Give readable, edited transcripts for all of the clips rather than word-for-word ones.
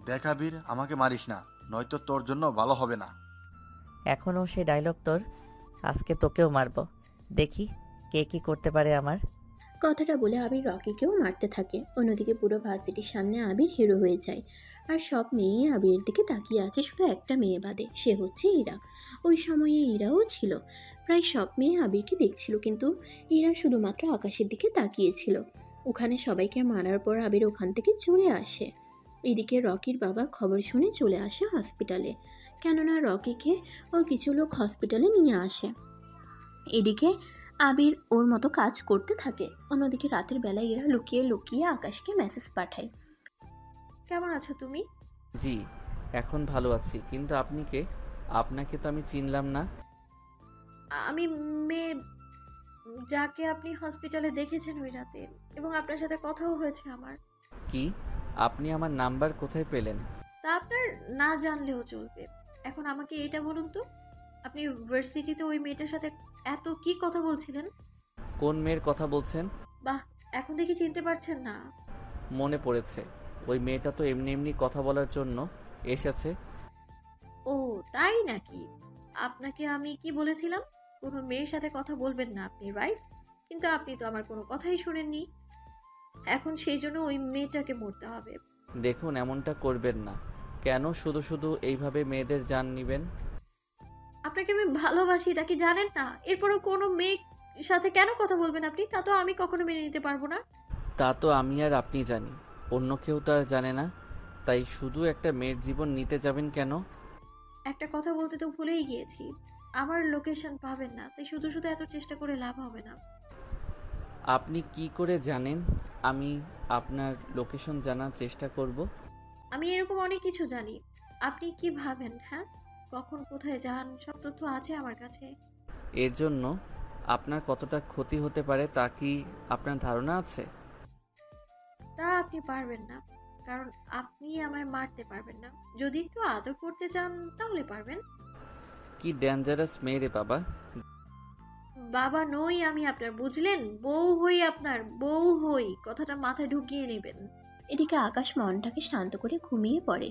দেখ আবির, আমাকে মারিস না, নয়তো তোর জন্য ভালো হবে না। এখনও সেই ডায়লগ তোর? আজকে তোকেও মারবো, দেখি কে কি করতে পারে আমার। কথাটা বলে আবির রকিকেও মারতে থাকে। অন্যদিকে পুরো ভার্সিটির সামনে আবির হিরো হয়ে যায়। আর সব মেয়ে আবিরের দিকে তাকিয়ে আছে, শুধু একটা মেয়ে বাদে, সে হচ্ছে ইরা। ওই সময়ে ইরাও ছিল। প্রায় সব মেয়ে আবিরকে দেখছিল, কিন্তু ইরা শুধুমাত্র আকাশের দিকে তাকিয়েছিল। ওখানে সবাইকে মারার পর আবির ওখান থেকে চলে আসে। এদিকে রকির বাবা খবর শুনে চলে আসে হসপিটালে, কেননা রকিকে ওর কিছু লোক হসপিটালে নিয়ে আসে। এদিকে আবির ওর মতো কাজ করতে থাকে। অন্যদিকে রাতের বেলায় এরা লুকিয়ে লুকিয়ে আকাশকে মেসেজ পাঠায়। কেমন আছো তুমি? জি, এখন ভালো আছি, কিন্তু আপনি কে? আপনাকে তো আমি চিনলাম না। আমি মেয়ে, যাকে আপনি হসপিটালে দেখেছেন ওই রাতে, এবং আপনার সাথে কথাও হয়েছে আমার। কি? আপনি আমার নাম্বার কোথায় পেলেন? তা আপনার না জানলেও চলবে। এখন আমাকে এটা বলুন তো, আপনি ভার্সিটিতে ওই মেয়েটার সাথে এত কি কথা বলছিলেন? কোন মেয়ের কথা বলছেন? বাহ, এখন দেখি চিনতে পারছেন না। মনে পড়েছে, ওই মেয়েটা তো এমনি এমনি কথা বলার জন্য এসেছে। ও, তাই নাকি? আপনাকে আমি কি বলেছিলাম? কোনো মেয়ের সাথে কথা বলবেন না আপনি, রাইট? কিন্তু আপনি তো আমার কোনো কথাই শোনেননি। এখন সেই জন্য ওই মেয়েটাকে মরতে হবে। দেখুন, এমনটা করবেন না। কেন শুধু শুধু এইভাবে মেয়েদের জান নিবেন? আপনাকে আমি ভালোবাসি, তা কি জানেন না? এরপরও কোনো মেয়ের সাথে কেন কথা বলবেন আপনি? তা তো আমি কখনো মেনে নিতে পারবো না। তা তো আমি আর আপনি জানি, অন্য কেউ তো আর জানে না। তাই শুধু একটা মেয়ের জীবন নিতে যাবেন কেন? একটা কথা বলতে তো ভুলেই গিয়েছি, আমার লোকেশন পাবেন না, তাই শুধু শুধু এত চেষ্টা করে লাভ হবে না। আপনি কি করে জানেন আমি আপনার লোকেশন জানার চেষ্টা করব? আমি এরকম অনেক কিছু জানি। আপনি কি ভাবেন? হ্যাঁ, কখন কোথায় যান সব তথ্য আছে আমার কাছে। এর জন্য আপনার কতটা ক্ষতি হতে পারে তা কি আপনার ধারণা আছে? তা আপনি পারবেন না, কারণ আপনি আমায় মারতে পারবেন না। যদি একটু আদর করতে চান তাহলে পারবেন। কি ডেঞ্জারাস মেয়ে রে বাবা! বাবা নই আমি আপনার, বুঝলেন? বউ হই আপনার, বউ হই, কথাটা মাথায় ঢুকিয়ে নেবেন। এদিকে আকাশ মনটাকে শান্ত করে ঘুমিয়ে পড়ে।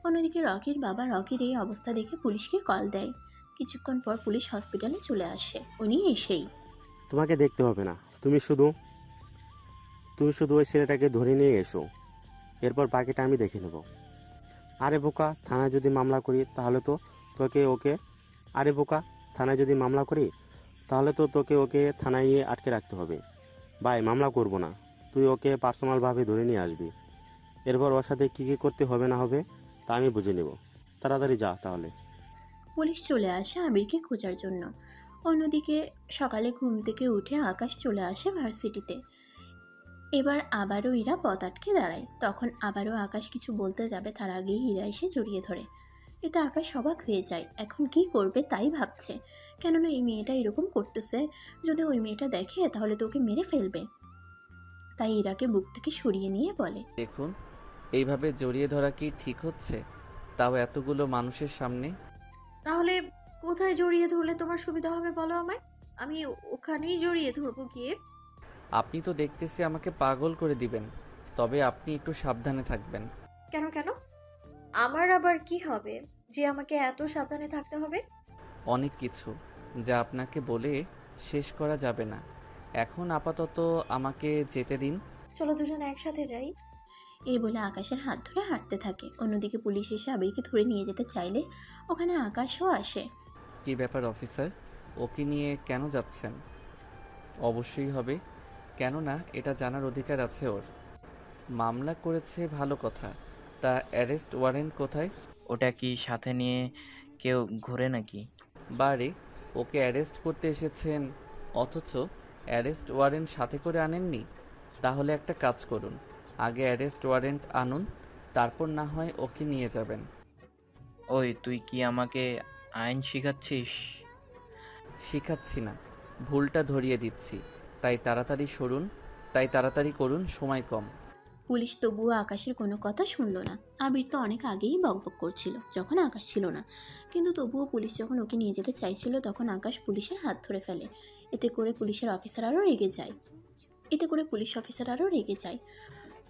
অন্যদিকে রকির বাবা রকির এই অবস্থা দেখে পুলিশকে কল দেয়। কিছুক্ষণ পর পুলিশ হসপিটালে চলে আসে। উনি এসেই তোমাকে দেখতে হবে না, তুমি শুধু ওই ছেলেটাকে ধরে নিয়ে এসো, এরপর বাকিটা আমি দেখে নেব। আরে বোকা, থানায় যদি মামলা করি তাহলে তো তোকে ওকে আরে বোকা, থানায় যদি মামলা করি তাহলে তো তোকে ওকে থানায় নিয়ে আটকে রাখতে হবে। ভাই, মামলা করব না, তুই ওকে পার্সোনালভাবে ধরে নিয়ে আসবি। এরপর ওর সাথে কী কী করতে হবে না হবে তা আমি বুঝে নেব। তাড়াতাড়ি যা তাহলে। পুলিশ চলে আসে আবিরকে খোঁজার জন্য। অন্যদিকে সকালে ঘুম থেকে উঠে আকাশ চলে আসে ভার্সিটিতে। এবার আবারও ইরা পথ আটকে দাঁড়ায়। তখন আবারও আকাশ কিছু বলতে যাবে, তার আগেই ইরা এসে জড়িয়ে ধরে। এতে আকাশ অবাক হয়ে যায়, এখন কি করবে তাই ভাবছে। কেননা এই মেয়েটা এরকম করতেছে, যদি ওই মেয়েটা দেখে তাহলে তো ওকে মেরে ফেলবে। তাই ইরাকে বুক থেকে সরিয়ে নিয়ে বলে, দেখুন, এইভাবে জড়িয়ে ধরা কি ঠিক হচ্ছে? তাও এতগুলো মানুষের সামনে। তাহলে কোথায় জড়িয়ে ধরলে তোমার সুবিধা হবে বলো আমায়, আমি ওখানেই জড়িয়ে ধরবো গিয়ে। আপনি তো দেখতেছি আমাকে পাগল করে দিবেন, তবে আপনি একটু সাবধানে থাকবেন। কেন কেন? আমার আবার কি হবে যে আমাকে এত সাবধানে থাকতে হবে? অনেক কিছু, যা আপনাকে বলে শেষ করা যাবে না। এখন আপাতত আমাকে যেতে দিন। চলো দুজনে একসাথে যাই। এই বলে আকাশের হাত ধরে হাঁটতে থাকে। অন্যদিকে পুলিশ এসে আবিরকে ধরে নিয়ে যেতে চাইলে ওখানে আকাশও আসে। কি ব্যাপার অফিসার, ওকে নিয়ে কেন যাচ্ছেন? অবশ্যই হবে, কেননা এটা জানার অধিকার আছে ওর। মামলা করেছে ভালো কথা, তা অ্যারেস্ট ওয়ারেন্ট কোথায়? ওটা কি সাথে নিয়ে কেউ ঘোরে নাকি? বারে, ওকে অ্যারেস্ট করতে এসেছেন অথচ অ্যারেস্ট ওয়ারেন্ট সাথে করে আনেননি? তাহলে একটা কাজ করুন, আগে অ্যারেস্ট ওয়ারেন্ট আনুন, তারপর না হয় ওকে নিয়ে যাবেন। ওই, তুই কি আমাকে আইন শিখাচ্ছিস? শিখাচ্ছি না, ভুলটা ধরিয়ে দিচ্ছি। তাই তাড়াতাড়ি করুন, সময় কম। পুলিশ তবুও আকাশের কোনো কথা শুনলো না। আবির তো অনেক আগেই বকবক করছিল যখন আকাশ ছিল না, কিন্তু তবুও পুলিশ যখন ওকে নিয়ে যেতে চাইছিল তখন আকাশ পুলিশের হাত ধরে ফেলে। এতে করে পুলিশ অফিসার আরও রেগে যায়।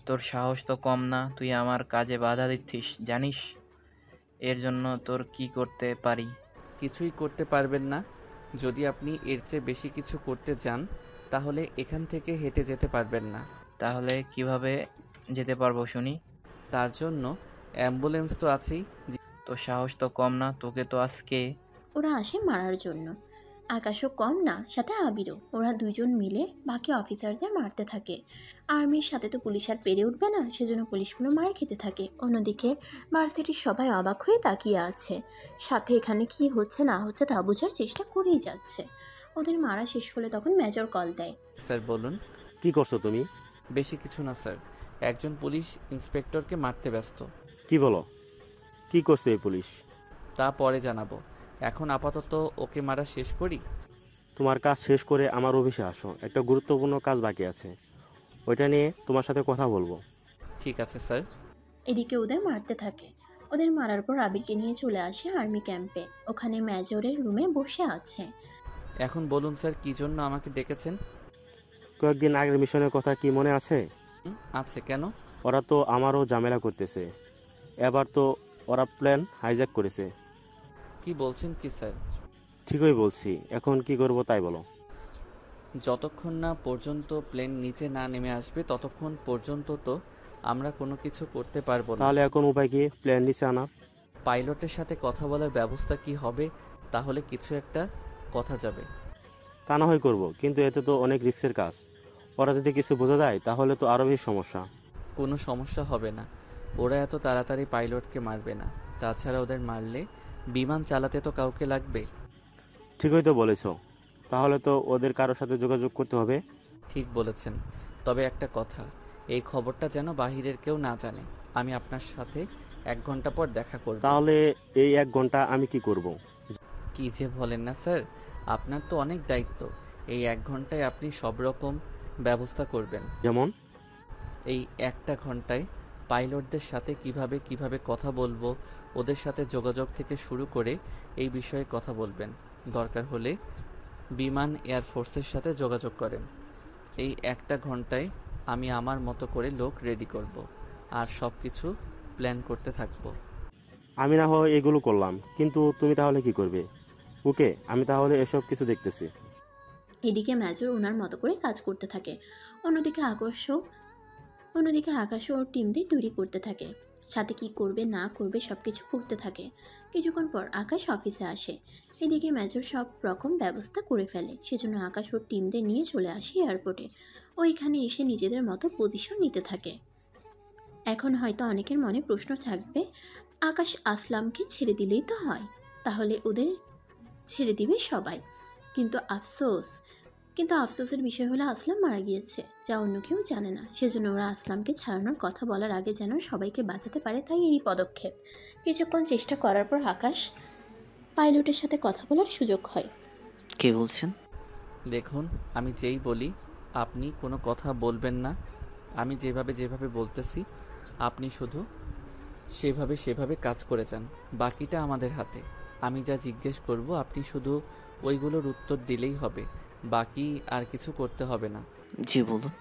তোর সাহস তো কম না, তুই আমার কাজে বাধা দিচ্ছিস জানিস? এর জন্য তোর কি করতে পারি? কিছুই করতে পারবেন না। যদি আপনি এর চেয়ে বেশি কিছু করতে যান তাহলে এখান থেকে হেঁটে যেতে পারবেন না। তাহলে কিভাবে যেতে পারবো শুনি? তার জন্য অ্যাম্বুলেন্স তো আছেই। তোর সাহস তো কম না, তোকে তো আজকে। ওরা আসে মারার জন্য। আকাশও কম না, সাথে আবিরও। ওরা দুজন মিলে বাকি অফিসারদের মারতে থাকে। আর্মির সাথে তো পুলিশ আর পেরে উঠবে না, সেজন্য পুলিশগুলো মার খেতে থাকে। অন্যদিকে ভার্সিটির সবাই অবাক হয়ে তাকিয়ে আছে, সাথে এখানে কি হচ্ছে না হচ্ছে তা বোঝার চেষ্টা করেই যাচ্ছে। ওদের মারা শেষ হলে তখন মেজর কল দেয়। স্যার বলুন। কি করছো তুমি? বেশি কিছু না স্যার, একজন পুলিশ ইন্সপেক্টরকে মারতে ব্যস্ত। কি বলো? কি করছে এই পুলিশ? তা পরে জানাবো, এখন আপাতত ওকে মারা শেষ করি। তোমার কাজ শেষ করে আমার অফিসে আসো, একটা গুরুত্বপূর্ণ কাজ বাকি আছে, ওইটা নিয়ে তোমার সাথে কথা বলবো। ঠিক আছে স্যার। এদিকে ওদের মারতে থাকে। ওদের মারার পর আবিরকে নিয়ে চলে আসে আর্মি ক্যাম্পে। ওখানে মেজরের রুমে বসে আছে। এখন বলুন স্যার, কি জন্য আমাকে ডেকেছেন? কয়েকদিন আগের মিশনের কথা কি মনে আছে? আছে, কেন? ওরা তো আমারও ঝামেলা করতেছে। এবার তো ওরা প্ল্যান হাইজ্যাক করেছে। কি বলছেন কি স্যার? ঠিকই বলছি, এখন কি করব তাই বলো। যতক্ষণ না পর্যন্ত প্লেন নিচে না নেমে আসবে ততক্ষণ পর্যন্ত তো আমরা কোনো কিছু করতে পারবো না। তাহলে এখন উপায় কি প্ল্যান নিচে আনার? পাইলটের সাথে কথা বলার ব্যবস্থা কি হবে? তাহলে কিছু একটা কথা যাবে। তা না হয় করবো, কিন্তু এতে তো অনেক রিস্কের কাজ। ওরা যদি কিছু বোঝা যায় তাহলে তো আরো বেশি সমস্যা। কোনো সমস্যা হবে না, ওরা এত তাড়াতাড়ি পাইলটকে মারবে না। তাছাড়া ওদের মারলে বিমান চালাতে তো কাউকে লাগবে। ঠিকই তো বলেছো, তাহলে তো ওদের কারোর সাথে যোগাযোগ করতে হবে। ঠিক বলেছেন, তবে একটা কথা, এই খবরটা যেন বাহিরের কেউ না জানে। আমি আপনার সাথে 1 ঘন্টা পর দেখা করব। তাহলে এই 1 ঘন্টা আমি কি করব? কি যে বলেন না স্যার, আপনার তো অনেক দায়িত্ব। এই 1 ঘন্টায় আপনি সব রকম ব্যবস্থা করবেন। যেমন? এই 1টা ঘন্টায় পাইলটদের সাথে কিভাবে কিভাবে কথা বলবো, ওদের সাথে যোগাযোগ থেকে শুরু করে এই বিষয়ে কথা বলবেন। দরকার হলে বিমান এয়ারফোর্সের সাথে যোগাযোগ করেন। এই 1টা ঘন্টায় আমি আমার মতো করে লোক রেডি করব, আর সব কিছু প্ল্যান করতে থাকবো। আমি না হয় এগুলো করলাম, কিন্তু তুমি তাহলে কি করবে? ওকে, আমি তাহলে এসব কিছু দেখতেছি। এদিকে মেজর ওনার মতো করে কাজ করতে থাকে। অন্যদিকে আকাশও ওর টিমদের তৈরি করতে থাকে, সাথে কি করবে না করবে সব কিছু করতে থাকে। কিছুক্ষণ পর আকাশ অফিসে আসে। এদিকে মেজর সব রকম ব্যবস্থা করে ফেলে, সেজন্য আকাশ ওর টিমদের নিয়ে চলে আসে এয়ারপোর্টে। ওইখানে এসে নিজেদের মতো পজিশন নিতে থাকে। এখন হয়তো অনেকের মনে প্রশ্ন থাকবে, আকাশ আসলামকে ছেড়ে দিলেই তো হয়, তাহলে ওদের ছেড়ে দিবে সবাই। কিন্তু আফসোসের বিষয় হলো আসলাম মারা গিয়েছে, যা অন্য কেউ জানে না। সেজন্য ওরা আসলামকে ছাড়ানোর কথা বলার আগে যেন সবাইকে বাঁচাতে পারে, তাই এই পদক্ষেপ। কিছুক্ষণ চেষ্টা করার পর আকাশ পাইলটের সাথে কথা বলার সুযোগ হয়। কে বলছেন? দেখুন, আমি যেই বলি আপনি কোনো কথা বলবেন না। আমি যেভাবে যেভাবে বলতেছি আপনি শুধু সেভাবে কাজ করে যান। বাকিটা আমাদের হাতে। আমি যা জিজ্ঞেস করব আপনি শুধু ওইগুলোর উত্তর দিলেই হবে, বাকি আর কিছু করতে হবে না। জি বলুন।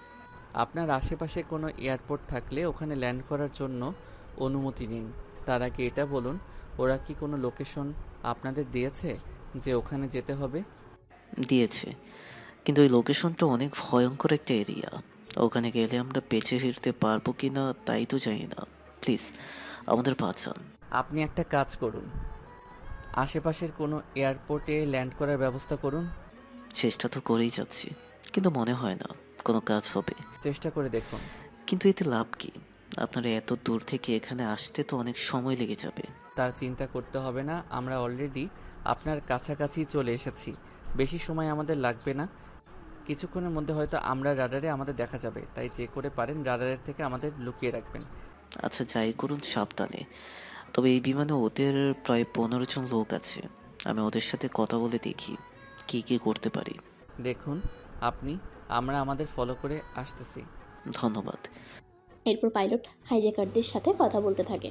আপনার আশেপাশে কোনো এয়ারপোর্ট থাকলে ওখানে ল্যান্ড করার জন্য অনুমতি নিন। তার আগে এটা বলুন, ওরা কি কোনো লোকেশন আপনাদের দিয়েছে যে ওখানে যেতে হবে? দিয়েছে, কিন্তু ওই লোকেশনটা অনেক ভয়ঙ্কর একটা এরিয়া। ওখানে গেলে আমরা বেঁচে ফিরতে পারবো কি না তাই তো জানি না। প্লিজ আমাদের বাঁচান। আপনি একটা কাজ করুন, আশেপাশের কোনো এয়ারপোর্টে ল্যান্ড করার ব্যবস্থা করুন। চেষ্টা তো করেই যাচ্ছি, কিন্তু মনে হয় না কোনো কাজ হবে। চেষ্টা করে দেখুন। কিন্তু এতে লাভ কি? আপনারা এত দূর থেকে এখানে আসতে তো অনেক সময় লেগে যাবে। তার চিন্তা করতে হবে না, আমরা অলরেডি আপনার কাছাকাছি চলে এসেছি। বেশি সময় আমাদের লাগবে না, কিছুক্ষণের মধ্যে হয়তো আমরা রাডারে আমাদের দেখা যাবে। তাই যে করে পারেন রাডারের থেকে আমাদের লুকিয়ে রাখবেন। আচ্ছা যাই করুন সাবধানে। তবে এই বিমানে ওদের প্রায় 15 জন লোক আছে। আমি ওদের সাথে কথা বলে দেখি কি কি করতে পারি। দেখুন আমরা আমাদের ফলো করে আসতেছি। ধন্যবাদ। এরপর পাইলট হাইজ্যাকারদের সাথে কথা বলতে থাকে।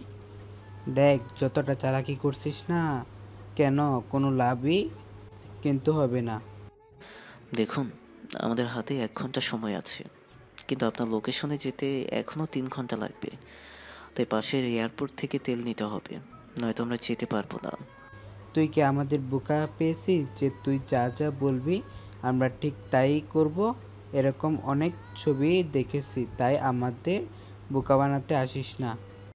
দেখ, যতটা চালাকি করছিস না কেন, কোনো লাভই কিন্তু হবে না। দেখুন, আমাদের হাতে 1 ঘন্টা সময় আছে। কিন্তু আপনার লোকেশনে যেতে এখনও 3 ঘন্টা লাগবে। তাই পাশের এয়ারপোর্ট থেকে তেল নিতে হবে, নয়তো আমরা যেতে পারবো না। তুই কি আমাদের বোকা পেয়েছিস যে তুই যা যা বলবি আমরা ঠিক তাই করব? এরকম অনেক ছবি দেখেছি, তাই আমাদের বোকা বানাতে আসিস না।